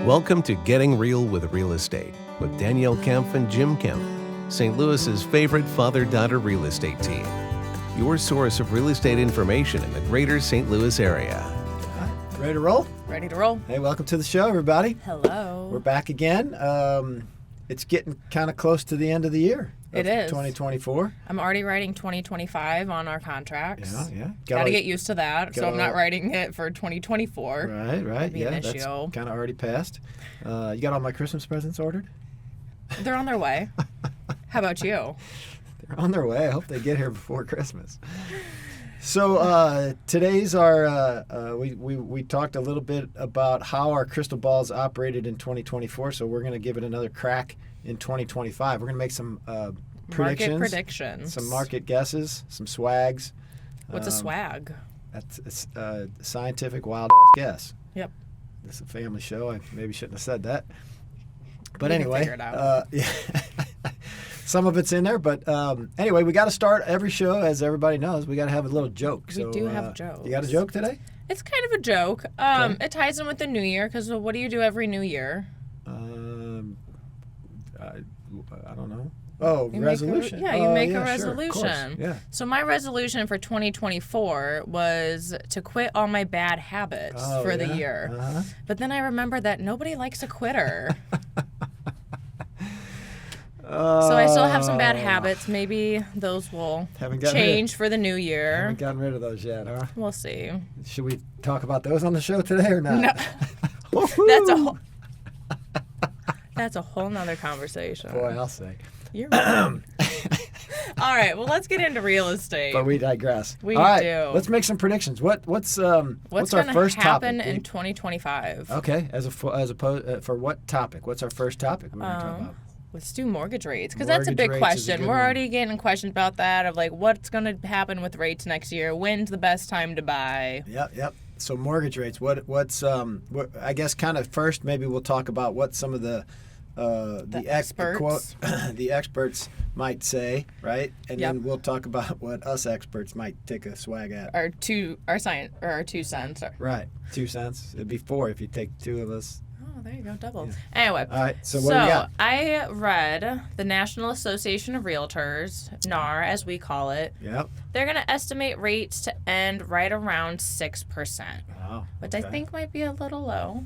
Welcome to Getting Real with Real Estate with Danielle Kempf and Jim Kempf, St. Louis's favorite father-daughter real estate team. Your source of real estate information in the greater St. Louis area. Ready to roll? Ready to roll. Hey, welcome to the show, everybody. Hello. We're back again. It's getting kind of close to the end of the year. It is. 2024. I'm already writing 2025 on our contracts. Yeah. Got to get used to that, so I'm not writing it for 2024. Right. That'd be an That's issue. kind of already passed. You got all my Christmas presents ordered? They're on their way. How about you? They're on their way. I hope they get here before Christmas. So today's our, we talked a little bit about how our crystal balls operated in 2024, so we're going to give it another crack in 2025. We're going to make some predictions. Some market guesses, some swags. What's a swag? That's a scientific wild-ass guess. Yep. This is a family show. I maybe shouldn't have said that. But We can anyway, figure it out. some of it's in there. But anyway, we got to start every show, as everybody knows. We got to have a little joke. We do have jokes. You got a joke today? It's kind of a joke. Okay. It ties in with the new year, because what do you do every new year? I don't know. Oh, resolution. You make a sure, of course. resolution. Yeah. So my resolution for 2024 was to quit all my bad habits for the year. Uh-huh. But then I remembered that nobody likes a quitter. So I still have some bad habits. Maybe those will change for the new year. Haven't gotten rid of those yet, huh? We'll see. Should we talk about those on the show today or not? No. That's a whole nother conversation. Boy, I'll say. You're right. All right, well, let's get into real estate. But we digress. We All right, do. Let's make some predictions. What's our gonna first happen topic? in 2025? Okay, as opposed for what topic? What's our first topic we're going to talk about? Let's do mortgage rates, because that's a big Mortgage rates is a question. good We're one. already getting questions about that, of like, what's going to happen with rates next year? When's the best time to buy? Yep. So mortgage rates. What I guess kind of first maybe we'll talk about what some of the experts. The experts might say, right? And Yep. then we'll talk about what us experts might take a swag at. Our 2 cents. Right. 2 cents. It'd be 4 if you take two of us. Oh, there you go, double. Anyway, All right. So what do we got? I read the National Association of Realtors, NAR as we call it. Yep. They're going to estimate rates to end right around 6%, Oh, which I think might be a little low.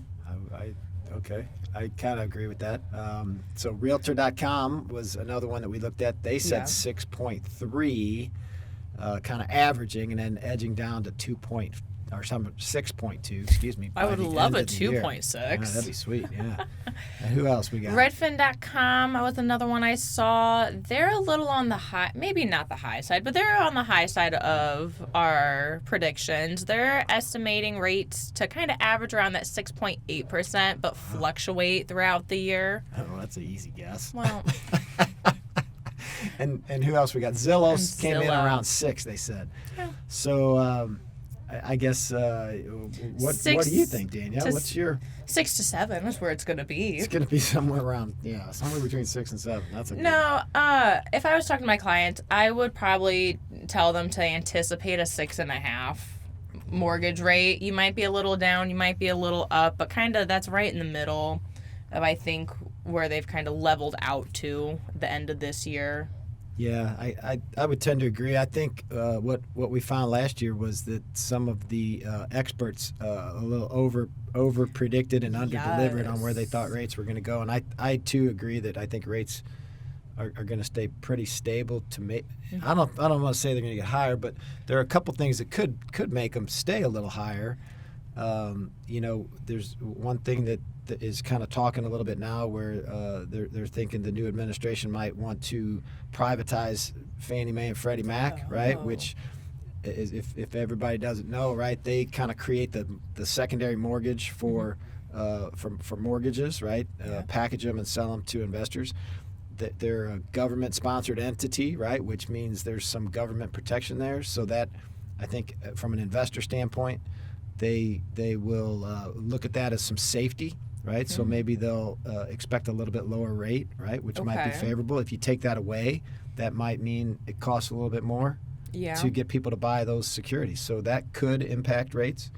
Okay. I kind of agree with that. So Realtor.com was another one that we looked at. They said 6.3, kind of averaging, and then edging down to 6.2. Excuse me. I would love a 2.6. Yeah, that'd be sweet. Yeah. And who else we got? Redfin.com was another one I saw. They're a little on the high, maybe not the high side, but they're on the high side of our predictions. They're estimating rates to kind of average around that 6.8%, but fluctuate throughout the year. Oh, that's an easy guess. Well, and who else we got? Zillow And came in Zillow. around 6, they said. Yeah. So I guess what do you think, Danielle? What's your 6 to 7 is where it's going to be. It's going to be somewhere around, somewhere between 6 and 7. That's a good No, if I was talking to my clients, I would probably tell them to anticipate a 6.5 mortgage rate. You might be a little down, you might be a little up, but kind of that's right in the middle of, I think, where they've kind of leveled out to the end of this year. Yeah, I would tend to agree. I think what we found last year was that some of the experts a little over predicted and under delivered on where they thought rates were going to go, and I too agree that I think rates are going to stay pretty stable. I don't want to say they're going to get higher, but there are a couple things that could make them stay a little higher. There's one thing that is kind of talking a little bit now where they're thinking the new administration might want to privatize Fannie Mae and Freddie Mac, right? Which is, if everybody doesn't know, right, they kind of create the secondary mortgage for mortgages, right? Package them and sell them to investors. That they're a government-sponsored entity, right? Which means there's some government protection there. So that, I think, from an investor standpoint, they will look at that as some safety, right? So maybe they'll expect a little bit lower rate, right? Which might be favorable. If you take that away, that might mean it costs a little bit more. to get people to buy those securities. So that could impact rates,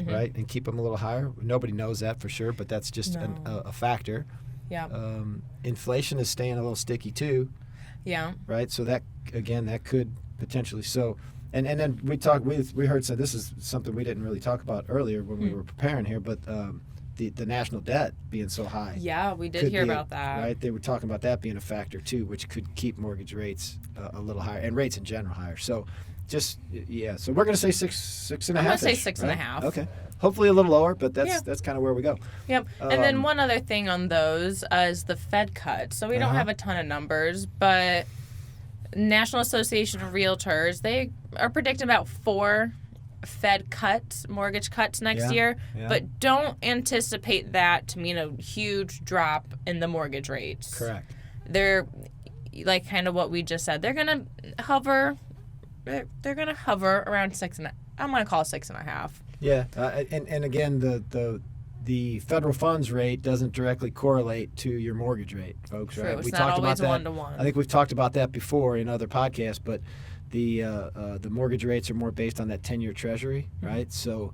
right, and keep them a little higher. Nobody knows that for sure, but that's just a factor. Yeah. Inflation is staying a little sticky too. Yeah. Right. So that again, that could potentially. So, and then we heard. So this is something we didn't really talk about earlier when we were preparing here, but the national debt being so high. Yeah, we did hear about that. Right. They were talking about that being a factor too, which could keep mortgage rates a little higher and rates in general higher. So, So we're going to say six and a half. I'm going to say 6.5. Okay. Hopefully a little lower, but that's kind of where we go. Yep. And then one other thing on those is the Fed cut. So we don't have a ton of numbers, but National Association of Realtors, they are predicting about 4 Fed cuts, mortgage cuts next year, but don't anticipate that to mean a huge drop in the mortgage rates. Correct. They're like kind of what we just said. They're going to hover. They're going to hover around 6 and I'm going to call it 6.5. Yeah, and again, the federal funds rate doesn't directly correlate to your mortgage rate, folks. True. Right? It's We not talked always about that. 1-to-1. I think we've talked about that before in other podcasts, but the mortgage rates are more based on that 10-year Treasury, right? So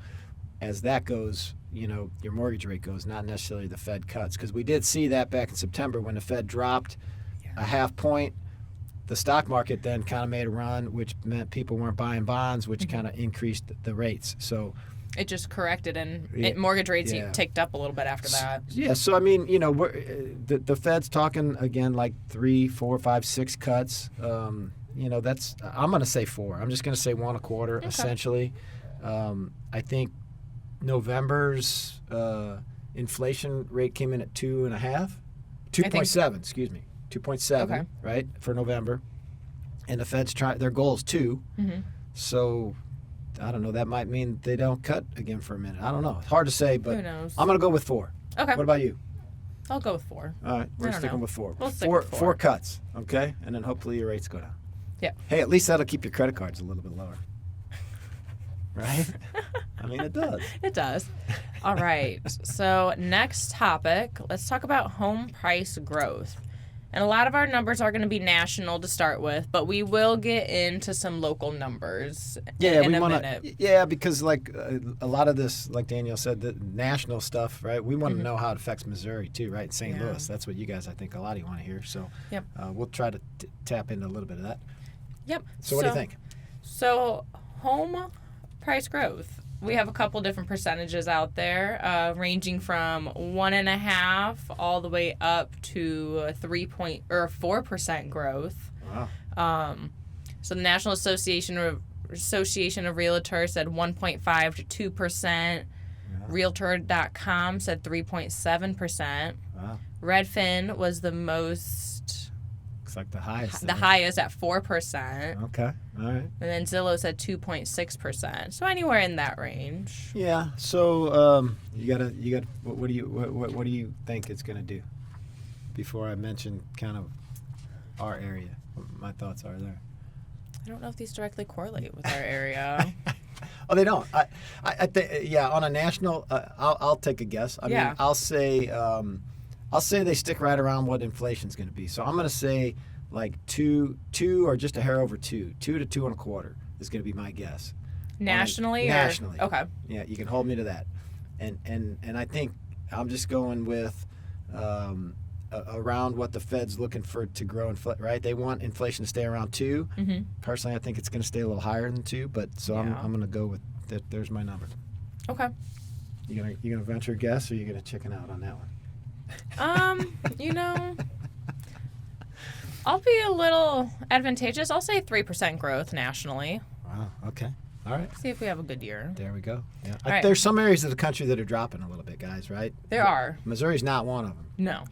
as that goes, your mortgage rate goes, not necessarily the Fed cuts, because we did see that back in September when the Fed dropped a half point. The stock market then kind of made a run, which meant people weren't buying bonds, which kind of increased the rates. So it just corrected, and mortgage rates ticked up a little bit after that. Yeah, so I mean, the Fed's talking again like 3, 4, 5, 6 cuts. That's I'm going to say 4. I'm just going to say 1 1/4 essentially. I think November's inflation rate came in at 2.5, 2.7. Excuse me. 2.7, right, for November. And the Fed's their goal is 2. So, I don't know, that might mean they don't cut again for a minute. I don't know. It's hard to say, but who knows? I'm going to go with 4. Okay. What about you? I'll go with 4. All right, we're sticking with 4. We'll stick with 4. 4 cuts, okay? And then hopefully your rates go down. Yeah. Hey, at least that'll keep your credit cards a little bit lower. Right? I mean, it does. It does. All right. So, next topic, let's talk about home price growth. And a lot of our numbers are going to be national to start with, but we will get into some local numbers in a minute. Yeah, because like a lot of this, like Danielle said, the national stuff, right? We want to know how it affects Missouri too, right? St. Louis. That's what you guys, I think, a lot of you want to hear. So we'll try to tap into a little bit of that. Yep. So what do you think? So home price growth. We have a couple different percentages out there, ranging from 1.5 all the way up to 4% growth. Wow. So the National Association of Realtors said 1.5 to 2%. Yeah. Realtor.com said 3.7%. Wow. Redfin was the most. Looks like the highest. The highest at 4%. Okay. All right. And then Zillow said 2.6%. So anywhere in that range. Yeah. So you got. What do you think it's going to do? Before I mention kind of our area, what my thoughts are there. I don't know if these directly correlate with our area. Oh, they don't. I think on a national, I'll take a guess. I mean, I'll say they stick right around what inflation's going to be. So I'm going to say like 2 or just a hair over 2 to 2 1/4 is going to be my guess. Nationally? Nationally. Okay. Yeah, you can hold me to that. And I think I'm just going with around what the Fed's looking for to grow, right? They want inflation to stay around 2. Mm-hmm. Personally, I think it's going to stay a little higher than 2, but I'm going to go with that. There's my number. Okay. You gonna venture a guess, or you gonna chicken out on that one? I'll be a little advantageous. I'll say 3% growth nationally. Wow. Okay. All right. See if we have a good year. There we go. Yeah. Right. There's some areas of the country that are dropping a little bit, guys. Right? There are. Missouri's not one of them. No.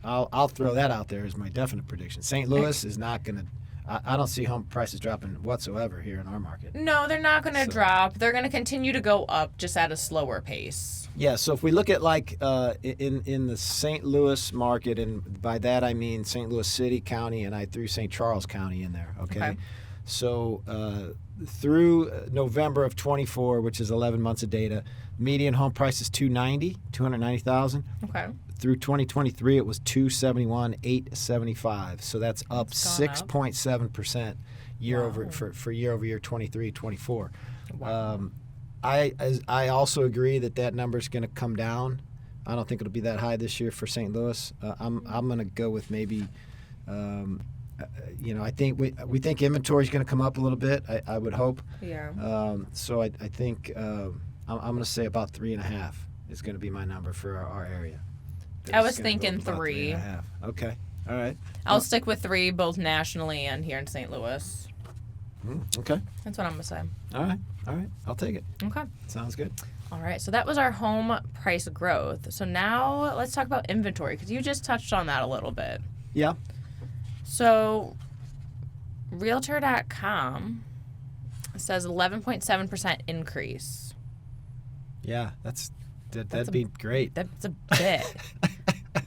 I'll throw that out there as my definite prediction. St. Louis is not gonna. I don't see home prices dropping whatsoever here in our market. No, they're not going to drop. They're going to continue to go up, just at a slower pace. Yeah, so if we look at like in the St. Louis market, and by that I mean St. Louis City, County, and I threw St. Charles County in there, okay? So through November of 24, which is 11 months of data, Median home price is 290,000. Okay. Through 2023, it was 271,875. So that's up It's gone up. 6.7% year over Wow. for year over year 23, 24. Wow. I also agree that number is going to come down. I don't think it'll be that high this year for St. Louis. I'm going to go with maybe, I think we think inventory is going to come up a little bit. I would hope. Yeah. So I think I'm going to say about 3.5 is going to be my number for our area. I was It's gonna go thinking up about 3. 3.5. Okay. All right. I'll stick with 3, both nationally and here in St. Louis. Okay. That's what I'm gonna say. All right. I'll take it. Okay. Sounds good. All right. So that was our home price growth. So now let's talk about inventory because you just touched on that a little bit. Yeah. So, Realtor.com says 11.7% increase. Yeah. That'd be great. That's a bit.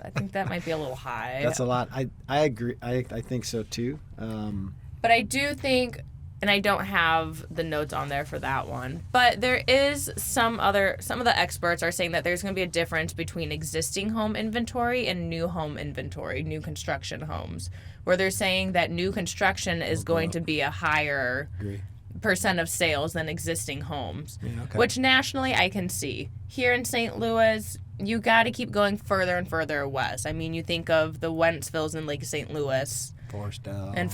I think that might be a little high. That's a lot. I agree. I think so too. But I do think, and I don't have the notes on there for that one, but there is some of the experts are saying that there's going to be a difference between existing home inventory and new home inventory, new construction homes, where they're saying that new construction is going to be a higher Agree. percent of sales than existing homes, Yeah, okay. which nationally I can see. Here in St. Louis, you got to keep going further and further west. I mean, you think of the Wentzvilles in Lake St. Louis. Forestdale. And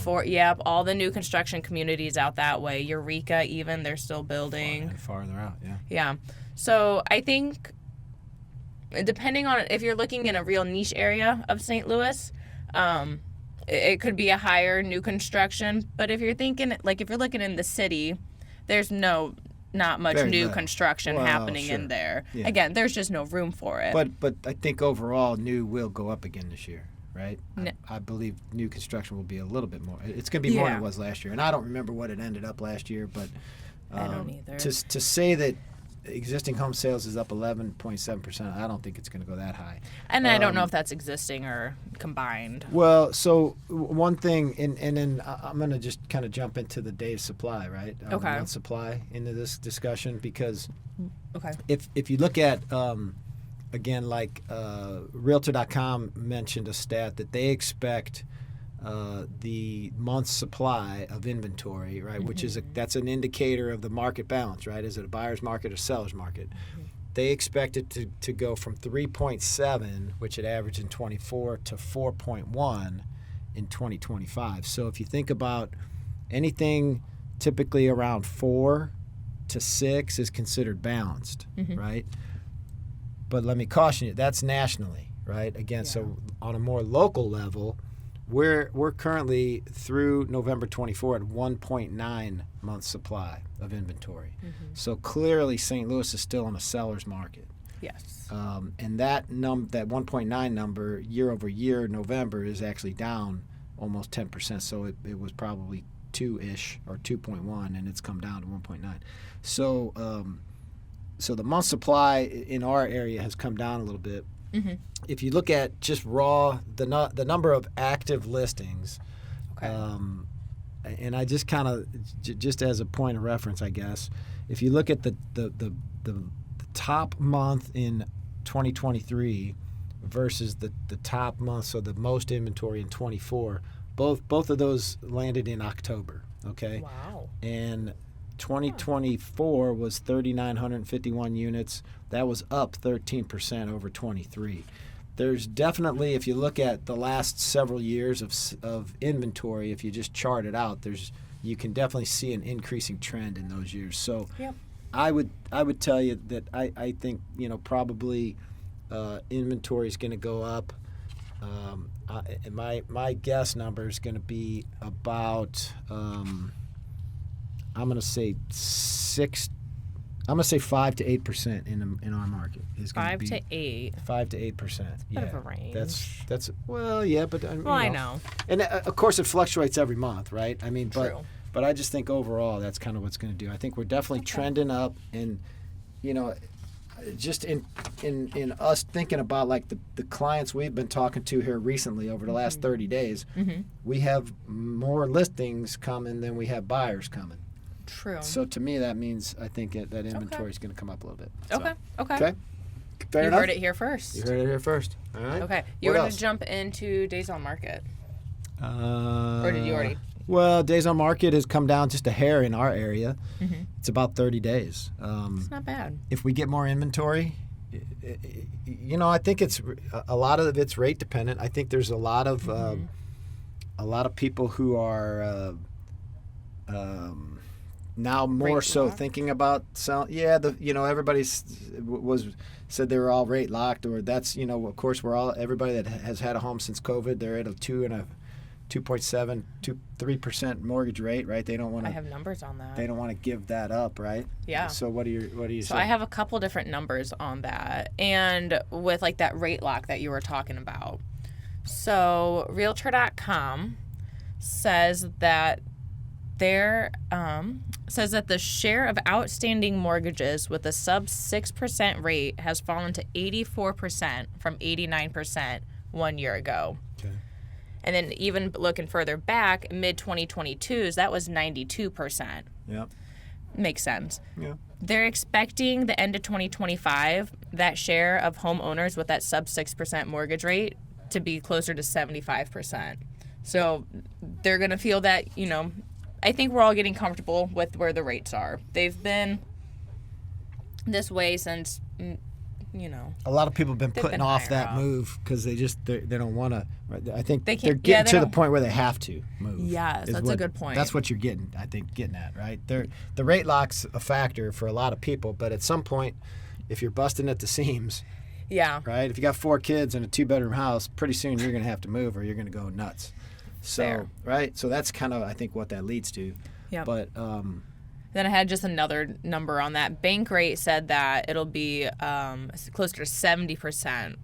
all the new construction communities out that way. Eureka, even, they're still building. farther out. Yeah. Yeah. So I think, depending on if you're looking in a real niche area of St. Louis, it could be a higher new construction. But if you're thinking, like, if you're looking in the city, there's not much Very new little. construction Well, happening sure. in there. Yeah. Again, there's just no room for it. But I think overall, new will go up again this year, right? No. I believe new construction will be a little bit more. It's going to be more than Yeah. it was last year, and I don't remember what it ended up last year. But I don't either. To say that existing home sales is up 11.7%, I don't think it's going to go that high. And I don't know if that's existing or combined. Well, so one thing, and then I'm going to just kind of jump into the days supply, right? Okay. Month supply into this discussion because Okay. if you look at again, like Realtor.com mentioned a stat that they expect the month's supply of inventory, right, which is that's an indicator of the market balance, right? Is it a buyer's market or seller's market? They expect it to go from 3.7, which it averaged in 24, to 4.1 in 2025. So if you think about anything typically around 4 to 6 is considered balanced, right? But let me caution you, that's nationally, right? Again, so on a more local level, we're currently through November 24 at 1.9 months supply of inventory. So clearly St. Louis is still in a seller's market. Yes. And that 1.9 number year over year, November, is actually down almost 10%. So it was probably 2-ish or 2.1, and it's come down to 1.9. So so the month supply in our area has come down a little bit. If you look at just raw, the number of active listings, Okay. and I just kind of, just as a point of reference, I guess, if you look at the top month in 2023 versus the top month, so the most inventory in 24, both of those landed in October, okay? Wow. And 2024 was 3,951 units. That was up 13% over 23. There's definitely, if you look at the last several years of inventory, if you just chart it out, you can definitely see an increasing trend in those years. So Yep. I would tell you that I think probably inventory is going to go up. And my guess number is going to be about I'm going to say 5 to 8% in our market is going 5 to be to 8. 5 to 8%. Bit of a range. That's well, yeah, but I know. and of course it fluctuates every month, right? I mean, True. but I just think overall that's kind of what's going to do. I think we're definitely trending up, and just in us thinking about like the clients we've been talking to here recently over the last 30 days, we have more listings coming than we have buyers coming. True. So to me, that means I think that inventory is going to come up a little bit. So, Okay. Okay. Fair You enough. heard it here first. You heard it here first. All right. Okay. You're What going else? to jump into days on market. Or did you already? Well, days on market has come down just a hair in our area. Mm-hmm. It's about 30 days. It's not bad. If we get more inventory, I think it's a lot of it's rate dependent. I think there's a lot of people who are now more Rate so locked? thinking about selling. Yeah, everybody's said they were all rate locked, or that's of course everybody that has had a home since COVID, they're at a 2.7, 3% mortgage rate, right? They don't want I to. have numbers on that. They don't want to give that up, right? Yeah. So what do you So say? I have a couple different numbers on that, and with like that rate lock that you were talking about. So Realtor.com says that the share of outstanding mortgages with a sub 6% rate has fallen to 84% from 89% 1 year ago. Okay. And then even looking further back, mid 2022s, that was 92%. Yeah. Makes sense. Yeah. They're expecting the end of 2025, that share of homeowners with that sub 6% mortgage rate to be closer to 75%. So they're going to feel that, I think we're all getting comfortable with where the rates are. They've been this way since, A lot of people have been They've putting been off higher that up. move because they don't want to. I think They they're can't- getting they to the don't- point where they have to move. Yes, is that's a good point. That's what you're getting at, right? The rate lock's a factor for a lot of people, but at some point, if you're busting at the seams, yeah. right? If you got 4 kids in a 2-bedroom house, pretty soon you're going to have to move or you're going to go nuts. So, Fair. right? So that's kind of, I think, what that leads to. Yep. But, Then I had just another number on that. Bankrate said that it'll be closer to 70%.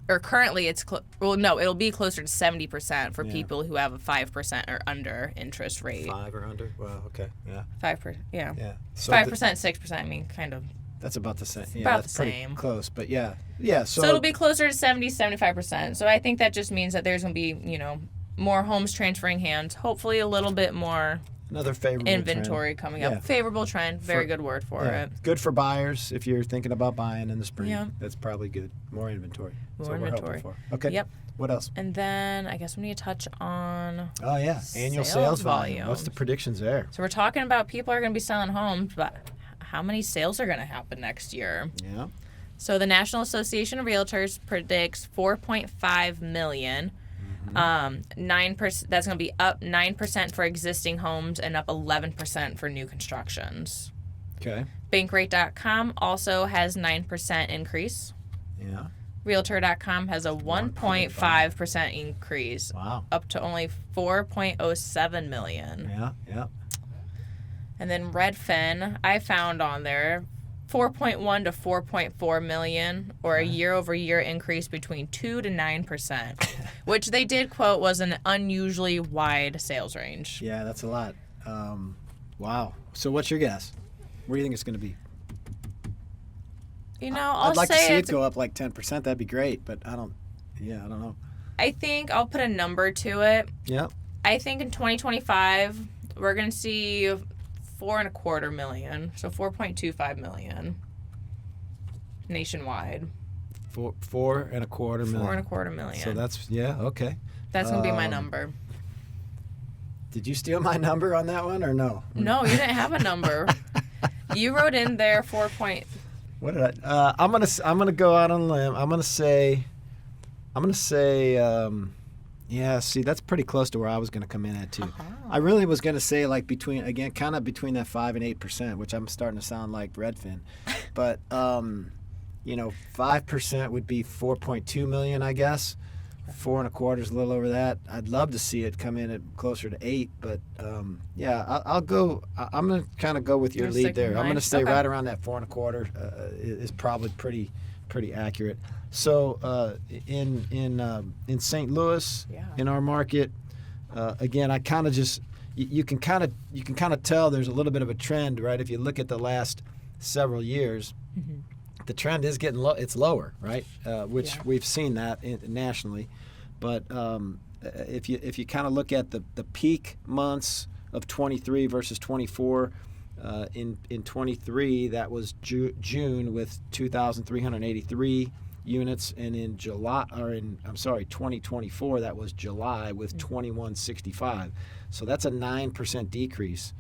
Or currently it'll be closer to 70% for Yeah. people who have a 5% or under interest rate. 5 or under? Well, okay. Yeah. 5%, yeah. Yeah. So 5%, 6%, I mean, kind of. that's about the same. Yeah, About that's the pretty same. close. But yeah. Yeah. So it'll be closer to 75%. So I think that just means that there's going to be, more homes transferring hands, hopefully a little bit more another favorable inventory coming up. Yeah. Favorable trend, very good word for trend. Yeah. it. Good for buyers if you're thinking about buying in the spring. Yeah. That's probably good. More inventory. That's More what inventory. we're hoping for. Okay. Yep. What else? And then I guess we need to touch on. Oh yeah, annual Sales sales volume. volume. What's the predictions there? So we're talking about people are going to be selling homes, but how many sales are going to happen next year? Yeah. So the National Association of Realtors predicts 4.5 million. 9%. That's going to be up 9% for existing homes and up 11% for new constructions. Okay. Bankrate.com also has 9% increase. Yeah. Realtor.com has a 1.5% increase, Wow. up to only 4.07 million. Yeah. Yeah. And then Redfin, I found on there 4.1 to 4.4 million, or a year-over-year increase between 2 to 9%, which they did quote was an unusually wide sales range. Yeah, that's a lot. Wow. So what's your guess? What do you think it's going to be? I'll I'd like to say see it it's, go up like 10%. That'd be great, but I don't know. I think I'll put a number to it. Yeah. I think in 2025 we're going to see 4.25 million, so 4.25 million nationwide. 4.25 million. 4.25 million. So that's okay. That's gonna be my number. Did you steal my number on that one or no? No, you didn't have a number. You wrote in there 4. What did I? I'm gonna go out on a limb. I'm gonna say. Yeah. See, that's pretty close to where I was gonna come in at too. I really was gonna say like between between that 5 and 8%, which I'm starting to sound like Redfin, but 5% would be 4.2 million, I guess. 4.25 is a little over that. I'd love to see it come in at closer to 8, but I'll go. I'm gonna kind of go with your You're lead sticking there. with I'm mine? gonna stay Okay. right around that 4.25. Is probably pretty accurate. So in St. Louis, Yeah. in our market, again, I kind of just you can kind of tell there's a little bit of a trend, right? If you look at the last several years. Mm-hmm. The trend is getting low. It's lower, right? Which Yeah. we've seen that nationally, but if you kind of look at the peak months of 23 versus 24. In 23, that was June with 2,383 units, and in 2024, that was July with 2,165. So that's a 9% decrease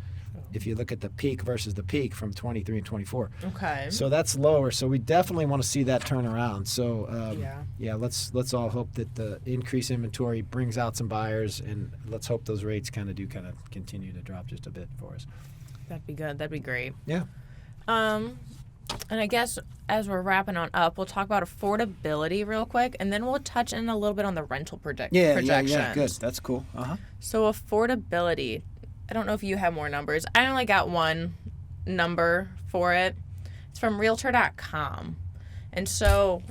if you look at the peak versus the peak from 23 and 24. Okay. So that's lower. So we definitely want to see that turn around. So Yeah. let's all hope that the increased inventory brings out some buyers, and let's hope those rates kind of continue to drop just a bit for us. That'd be good. That'd be great. Yeah. And I guess as we're wrapping on up, we'll talk about affordability real quick, and then we'll touch in a little bit on the rental projections. Yeah. Good. That's cool. So affordability, I don't know if you have more numbers. I only got one number for it. It's from Realtor.com. And so,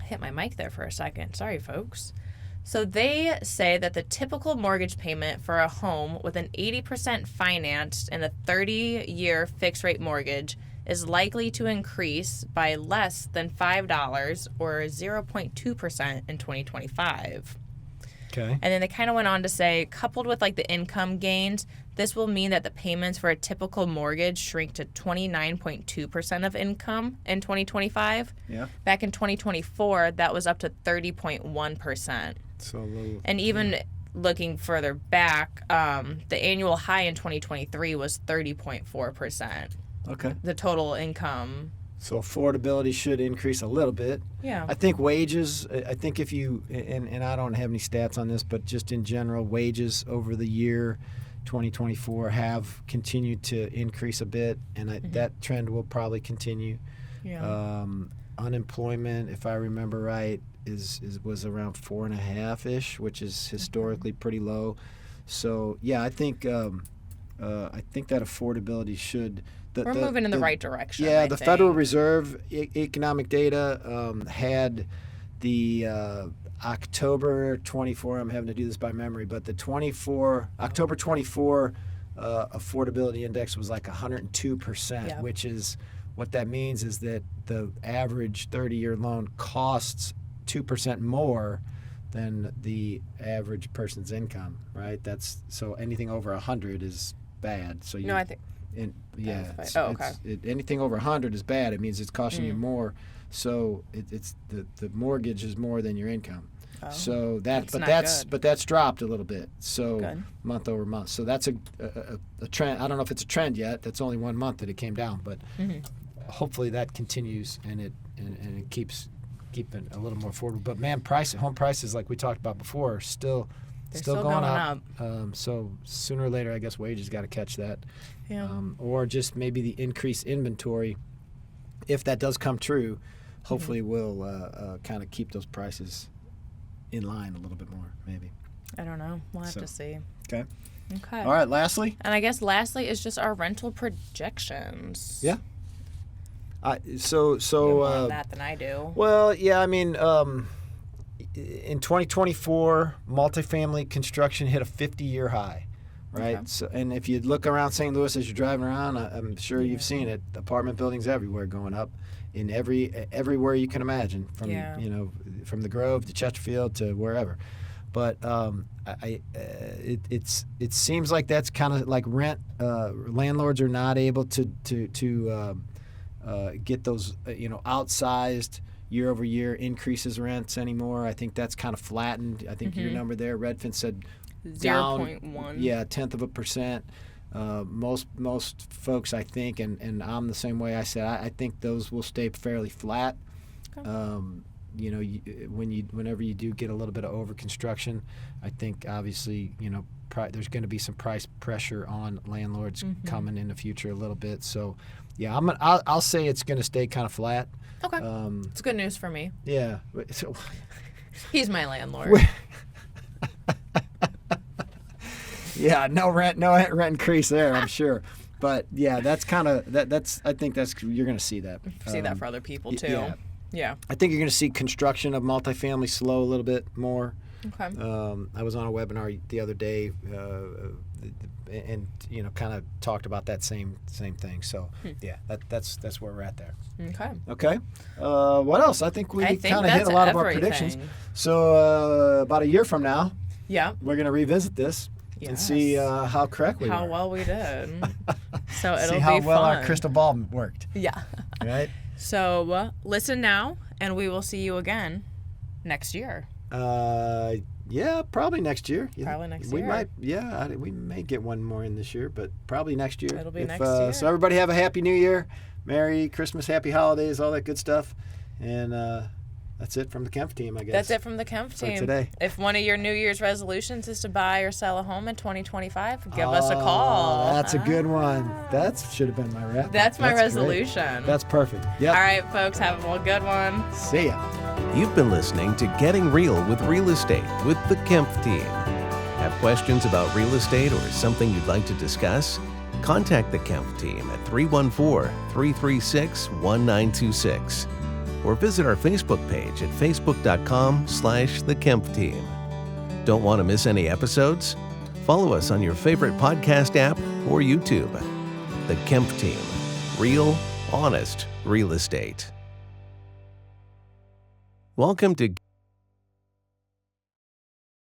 I hit my mic there for a second. Sorry, folks. So they say that the typical mortgage payment for a home with an 80% financed and a 30-year fixed-rate mortgage is likely to increase by less than $5 or 0.2% in 2025. Okay. And then they kind of went on to say, coupled with like the income gains, this will mean that the payments for a typical mortgage shrink to 29.2% of income in 2025. Yeah. Back in 2024, that was up to 30.1%. So a little. And even looking further back, the annual high in 2023 was 30.4%. Okay. The total income. So affordability should increase a little bit. Yeah. I think wages, I think if you, and I don't have any stats on this, but just in general, wages over the year 2024 have continued to increase a bit, and that trend will probably continue. Yeah. Unemployment, if I remember right, was around 4.5-ish, which is historically pretty low. So yeah, I think that affordability should. We're moving in the right direction. Yeah, I the think. Federal Reserve economic data had the October 24. I'm having to do this by memory, but the October 24 affordability index was like 102%, Yeah. which is what that means is that the average 30-year loan costs 2% more than the average person's income, right? That's so anything over 100 is bad. So No, I think. Anything over 100 is bad. It means it's costing you more. So it's the mortgage is more than your income. Oh, so that's not good. but that's dropped a little bit. So Good. month over month. So that's a trend. I don't know if it's a trend yet. That's only 1 month that it came down, but hopefully that continues and it keeps keeping a little more affordable. But man, home prices like we talked about before are still going up. So sooner or later, I guess wages got to catch that. Yeah. Or just maybe the increased inventory, if that does come true, hopefully will kind of keep those prices in line a little bit more, maybe. I don't know. We'll have to see. Okay. Okay. All right, lastly? And I guess lastly is just our rental projections. Yeah. You have more on that than I do. Well, yeah, I mean, in 2024, multifamily construction hit a 50-year high, right? Okay. So, and if you look around St. Louis as you're driving around, I'm sure you've seen it. Apartment buildings everywhere going up, in everywhere you can imagine, from from the Grove to Chesterfield to wherever. But it seems like that's kind of like rent. Landlords are not able to get those outsized year-over-year increases rents anymore. I think that's kind of flattened. I think your number there, Redfin said down 0.1. Yeah, 1/10%. Most folks, I think, and I'm the same way. I said I think those will stay fairly flat. Okay. Whenever you do get a little bit of over construction, I think obviously there's going to be some price pressure on landlords coming in the future a little bit. So yeah, I'll say it's going to stay kind of flat. Okay. It's good news for me. Yeah. So, He's my landlord. yeah, no rent increase there, I'm sure. But yeah, that's kind of that's I think that's you're going to see that. See that for other people too. Yeah. I think you're going to see construction of multifamily slow a little bit more. Okay. I was on a webinar the other day, and kind of talked about that same thing. So yeah, that's where we're at there. Okay. Okay. What else? I think we kind of hit a lot of our predictions. So about a year from now, Yeah. we're going to revisit this, and see Yes. how correct we how were. well we did. So it'll See how be well fun. our crystal ball worked. Yeah. Right? So listen now, and we will see you again next year. Yeah, probably next year. Yeah, Probably next we year. might. Yeah, we may get one more in this year, but probably next year. It'll be next year. So everybody have a happy New Year, Merry Christmas, Happy Holidays, all that good stuff, and that's it from the Kempf team, I guess. That's it from the Kempf for team. today. If one of your New Year's resolutions is to buy or sell a home in 2025, give us a call. That's a good one. That should have been my wrap. That's my great. resolution. That's perfect. Yep. All right, folks, have a good one. See ya. You've been listening to Getting Real with Real Estate with the Kempf team. Have questions about real estate or something you'd like to discuss? Contact the Kempf team at 314-336-1926 or visit our Facebook page at facebook.com/the Kempf team. Don't want to miss any episodes? Follow us on your favorite podcast app or YouTube. The Kempf team. Real, honest real estate. Welcome to